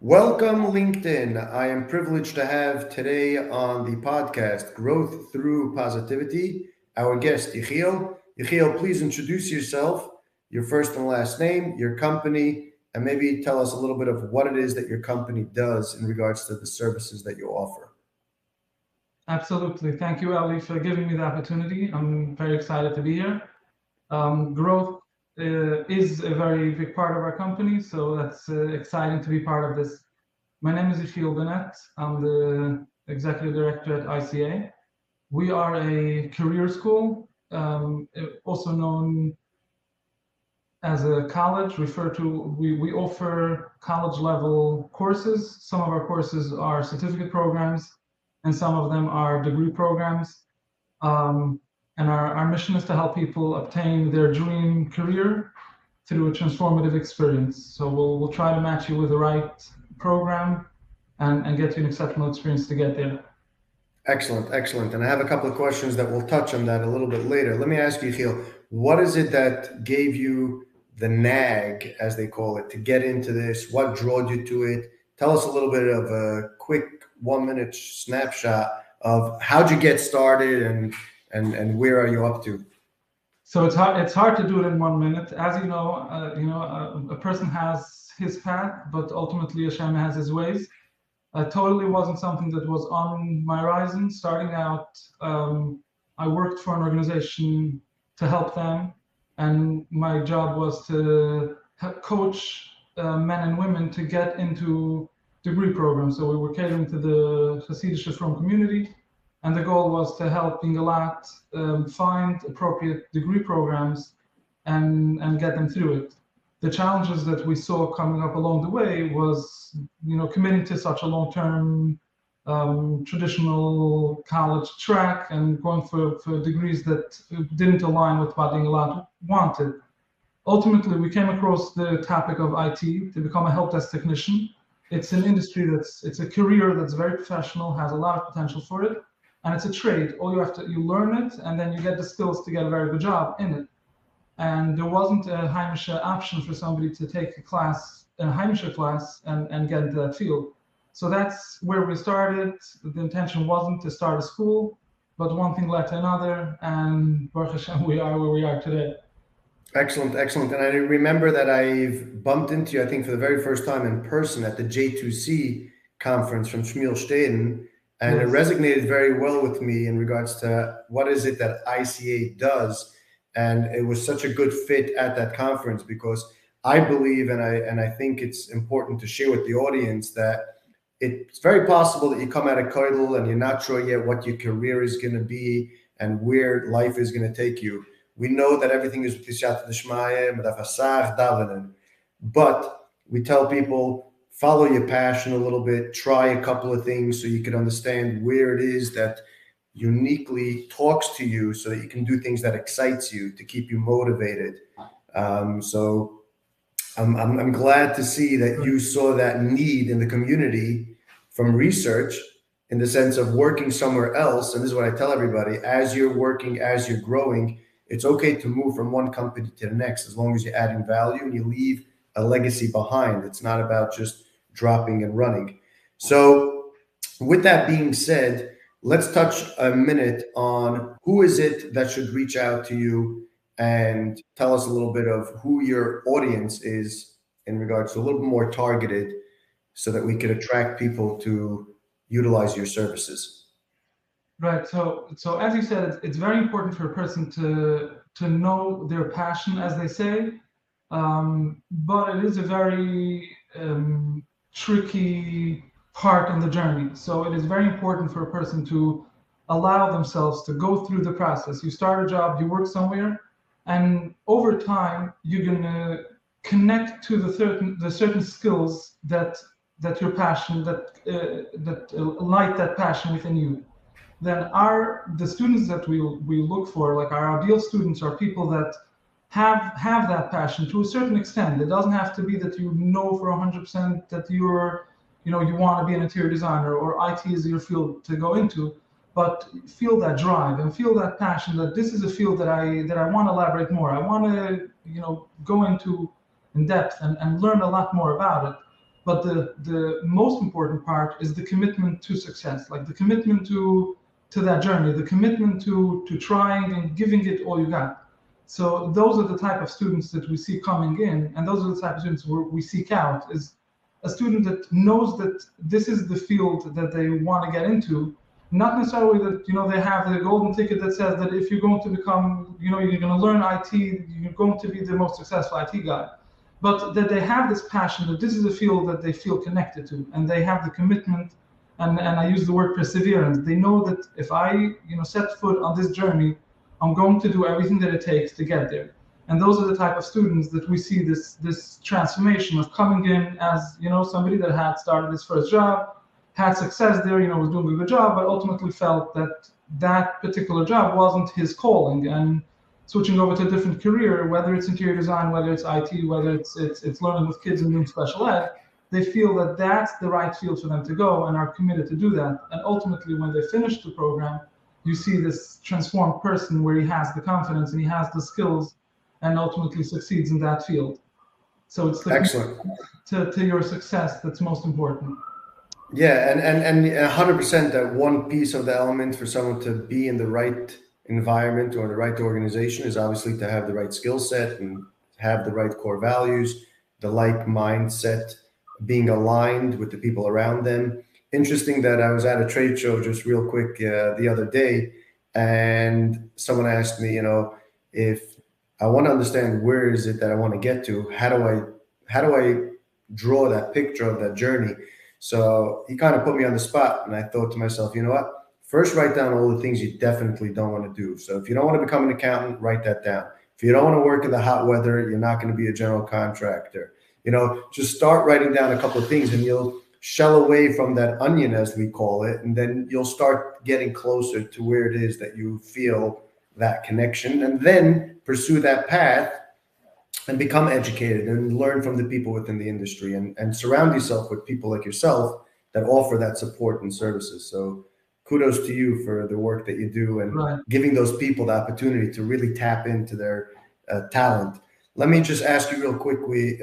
Welcome, LinkedIn. I am privileged to have today on the podcast Growth Through Positivity our guest, Yechiel. Yechiel, please introduce yourself, your first and last name, your company, and maybe tell us a little bit of what it is that your company does in regards to the services that you offer. Absolutely. Thank you, Ali, for giving me the opportunity. I'm very excited to be here. Growth is a very big part of our company, so that's exciting to be part of this. My name is Binet. I'm the Executive Director at ICA. We are a career school, also known as a college. We offer college level courses. Some of our courses are certificate programs, and some of them are degree programs. And our mission is to help people obtain their dream career through a transformative experience. So we'll try to match you with the right program and get you an exceptional experience to get there. Excellent, excellent. And I have a couple of questions that we'll touch on that a little bit later. Let me ask you, Yechiel, what is it that gave you the nag, as they call it, to get into this? What drew you to it? Tell us a little bit of a quick 1-minute snapshot of how'd you get started and where are you up to? So it's hard to do it in 1 minute. As you know, a person has his path, but ultimately Hashem has his ways. Totally wasn't something that was on my horizon. Starting out, I worked for an organization to help them, and my job was to coach men and women to get into degree programs. So we were catering to the Hasidic Reform community, and the goal was to help Ingalat find appropriate degree programs and get them through it. The challenges that we saw coming up along the way was, committing to such a long-term traditional college track and going for degrees that didn't align with what Ingalat wanted. Ultimately, we came across the topic of IT to become a help desk technician. It's an industry it's a career that's very professional, has a lot of potential for it, and it's a trade. You learn it, and then you get the skills to get a very good job in it. And there wasn't a Heimische option for somebody to take a Heimische class and get into that field. So that's where we started. The intention wasn't to start a school, but one thing led to another, and Baruch Hashem, we are where we are today. Excellent, excellent. And I remember that I've bumped into you, I think, for the very first time in person at the J2C conference from Shmuel Steden, and It resonated very well with me in regards to what is it that ICA does. And it was such a good fit at that conference because I believe, and I think it's important to share with the audience that it's very possible that you come out of Koidel and you're not sure yet what your career is going to be and where life is going to take you. We know that everything is with Tishat D'Shmaya, Medafasach, Davinen. But we tell people, follow your passion a little bit, try a couple of things so you can understand where it is that uniquely talks to you so that you can do things that excites you to keep you motivated. So I'm glad to see that you saw that need in the community from research in the sense of working somewhere else. And this is what I tell everybody, as you're working, as you're growing, it's okay to move from one company to the next as long as you're adding value and you leave a legacy behind. It's not about just dropping and running. So with that being said, let's touch a minute on who is it that should reach out to you and tell us a little bit of who your audience is in regards to a little bit more targeted so that we could attract people to utilize your services. Right. So as you said, it's very important for a person to know their passion, as they say, but it is a very tricky part in the journey. So it is very important for a person to allow themselves to go through the process. You start a job, you work somewhere, and over time you're gonna connect to the certain skills that your passion that light that passion within you. Then the students that we look for, like our ideal students, are people that have that passion to a certain extent. It doesn't have to be that you know for 100% that you want to be an interior designer or IT is your field to go into, but feel that drive and feel that passion that this is a field that I want to elaborate more. I want to go into in depth and learn a lot more about it. But the most important part is the commitment to success, like the commitment to that journey, the commitment to trying and giving it all you got. So those are the type of students that we see coming in, and those are the type of students we seek out, is a student that knows that this is the field that they want to get into, not necessarily that, you know, they have the golden ticket that says that if you're going to become, you know, you're going to learn IT, you're going to be the most successful IT guy, but that they have this passion, that this is a field that they feel connected to, and they have the commitment, and I use the word perseverance. They know that if I, you know, set foot on this journey, I'm going to do everything that it takes to get there. And those are the type of students that we see this transformation of coming in as, you know, somebody that had started his first job, had success there, you know, was doing a good job, but ultimately felt that that particular job wasn't his calling, and switching over to a different career, whether it's interior design, whether it's IT, whether it's learning with kids and doing special ed, they feel that that's the right field for them to go and are committed to do that. And ultimately, when they finish the program, you see this transformed person where he has the confidence and he has the skills and ultimately succeeds in that field. So it's the Excellent. to your success that's most important. Yeah, and 100% that one piece of the element for someone to be in the right environment or the right organization is obviously to have the right skill set and have the right core values, the like mindset, being aligned with the people around them. Interesting that I was at a trade show just real quick the other day, and someone asked me, you know, if I want to understand where is it that I want to get to, how do I draw that picture of that journey? So he kind of put me on the spot, and I thought to myself, you know what? First, write down all the things you definitely don't want to do. So if you don't want to become an accountant, write that down. If you don't want to work in the hot weather, you're not going to be a general contractor. You know, just start writing down a couple of things, and you'll shell away from that onion, as we call it, and then you'll start getting closer to where it is that you feel that connection, and then pursue that path and become educated and learn from the people within the industry, and surround yourself with people like yourself that offer that support and services. So kudos to you for the work that you do and Right. giving those people the opportunity to really tap into their talent. Let me just ask you real quickly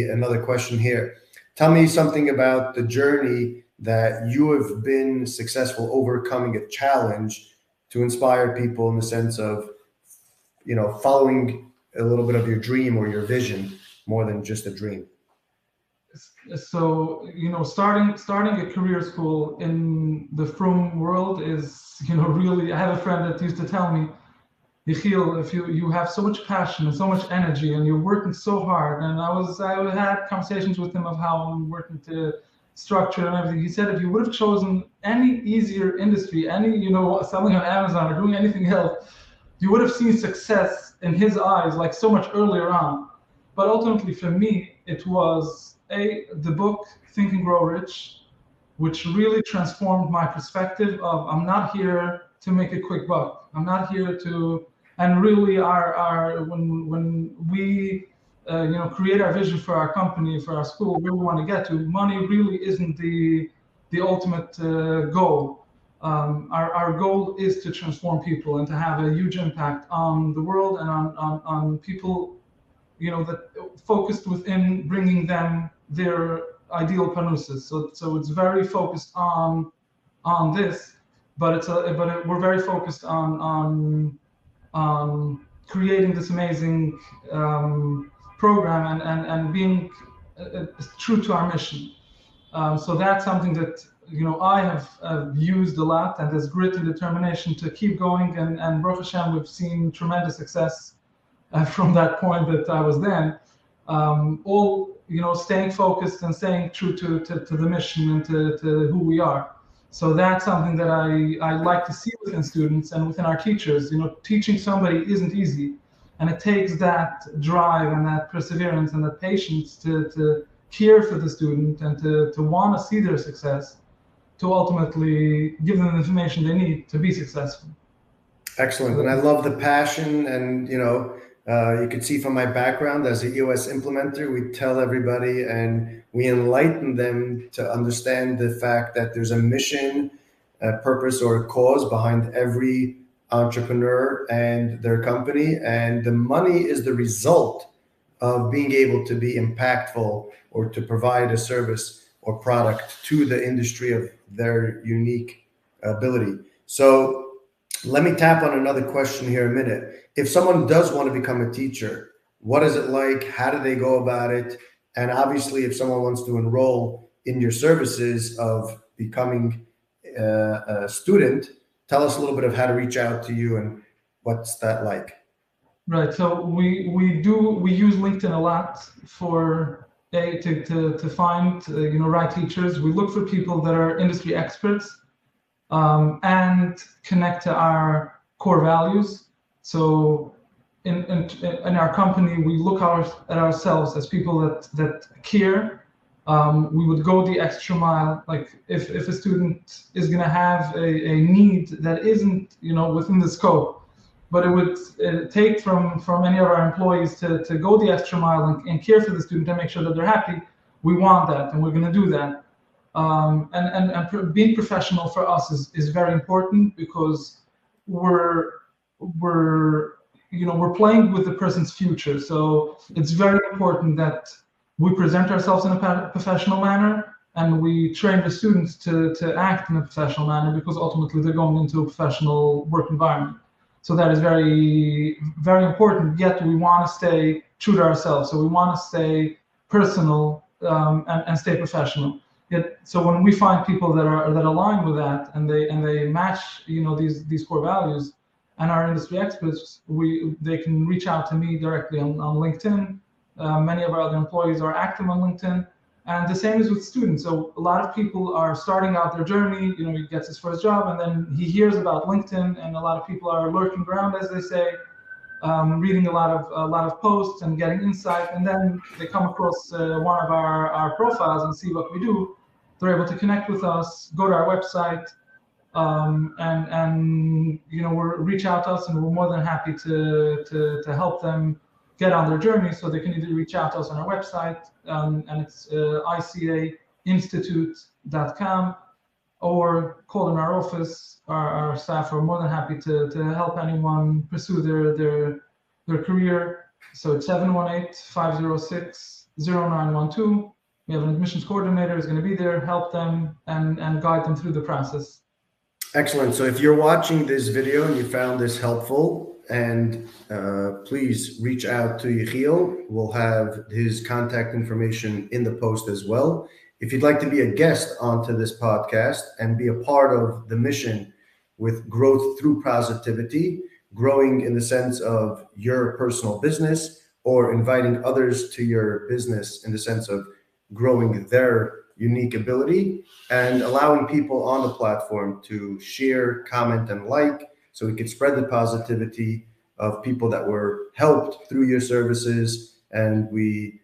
another question here. Tell me something about the journey that you have been successful overcoming a challenge to inspire people in the sense of, you know, following a little bit of your dream or your vision more than just a dream. So, you know, starting a career school in the frum world is, you know, really, I have a friend that used to tell me, Yechiel, if you have so much passion and so much energy and you're working so hard, and I had conversations with him of how I'm working to structure and everything. He said if you would have chosen any easier industry, any, you know, selling on Amazon or doing anything else, you would have seen success in his eyes like so much earlier on. But ultimately for me, it was the book Think and Grow Rich, which really transformed my perspective of I'm not here to make a quick buck. I'm not here to, and really when we you know, create our vision for our company, for our school, where we want to get to, money really isn't the ultimate goal. Our goal is to transform people and to have a huge impact on the world and on people, you know, that focused within bringing them their ideal panusis. So it's very focused on this, but we're very focused on creating this amazing program and being true to our mission. So that's something that, you know, I have used a lot, and there's grit and determination to keep going. And Baruch Hashem, we've seen tremendous success from that point that I was then. All, you know, staying focused and staying true to the mission and to who we are. So that's something that I like to see within students and within our teachers. You know, teaching somebody isn't easy, and it takes that drive and that perseverance and that patience to care for the student and to want to see their success, to ultimately give them the information they need to be successful. Excellent. And I love the passion, and, you know, you can see from my background as a EOS implementer, we tell everybody and we enlighten them to understand the fact that there's a mission, a purpose, or a cause behind every entrepreneur and their company. And the money is the result of being able to be impactful or to provide a service or product to the industry of their unique ability. So let me tap on another question here a minute. If someone does want to become a teacher, what is it like? How do they go about it? And obviously, if someone wants to enroll in your services of becoming a student, tell us a little bit of how to reach out to you and what's that like. Right. So we use LinkedIn a lot for to find right teachers. We look for people that are industry experts and connect to our core values. So in our company, we look at ourselves as people that care. We would go the extra mile. Like if a student is going to have a need that isn't within the scope, but it would take from any of our employees to go the extra mile and care for the student and make sure that they're happy. We want that, and we're going to do that. And being professional for us is very important, because we're playing with the person's future. So it's very important that we present ourselves in a professional manner, and we train the students to act in a professional manner, because ultimately they're going into a professional work environment. So that is very, very important. Yet we want to stay true to ourselves. So we want to stay personal and stay professional. Yet, so when we find people that align with that, and they match these core values and our industry experts, they can reach out to me directly on LinkedIn. Many of our other employees are active on LinkedIn. And the same is with students. So a lot of people are starting out their journey. He gets his first job, and then he hears about LinkedIn, and a lot of people are lurking around, as they say, reading a lot of posts and getting insight. And then they come across one of our profiles and see what we do. They're able to connect with us, go to our website, and reach out to us, and we're more than happy to help them get on their journey. So they can either reach out to us on our website, and it's ICAinstitute.com, or call in our office. Our staff are more than happy to help anyone pursue their career. So it's 718-506-0912. We have an admissions coordinator who's going to be there, help them and guide them through the process. Excellent. So if you're watching this video and you found this helpful, and please reach out to Yechiel. We'll have his contact information in the post as well. If you'd like to be a guest onto this podcast and be a part of the mission with growth through positivity, growing in the sense of your personal business, or inviting others to your business in the sense of growing their unique ability, and allowing people on the platform to share, comment, and like, so we can spread the positivity of people that were helped through your services. And we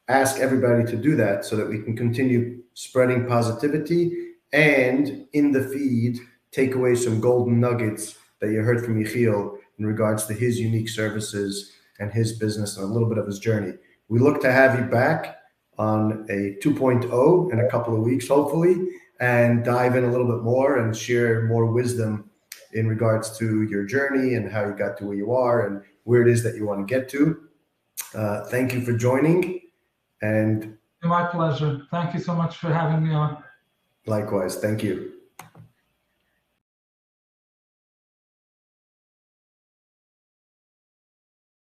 ask everybody to do that so that we can continue spreading positivity, and in the feed, take away some golden nuggets that you heard from Yechiel in regards to his unique services and his business and a little bit of his journey. We look to have you back on a 2.0 in a couple of weeks, hopefully, and dive in a little bit more and share more wisdom in regards to your journey and how you got to where you are and where it is that you want to get to. Thank you for joining. And my pleasure. Thank you so much for having me on. Likewise. Thank you.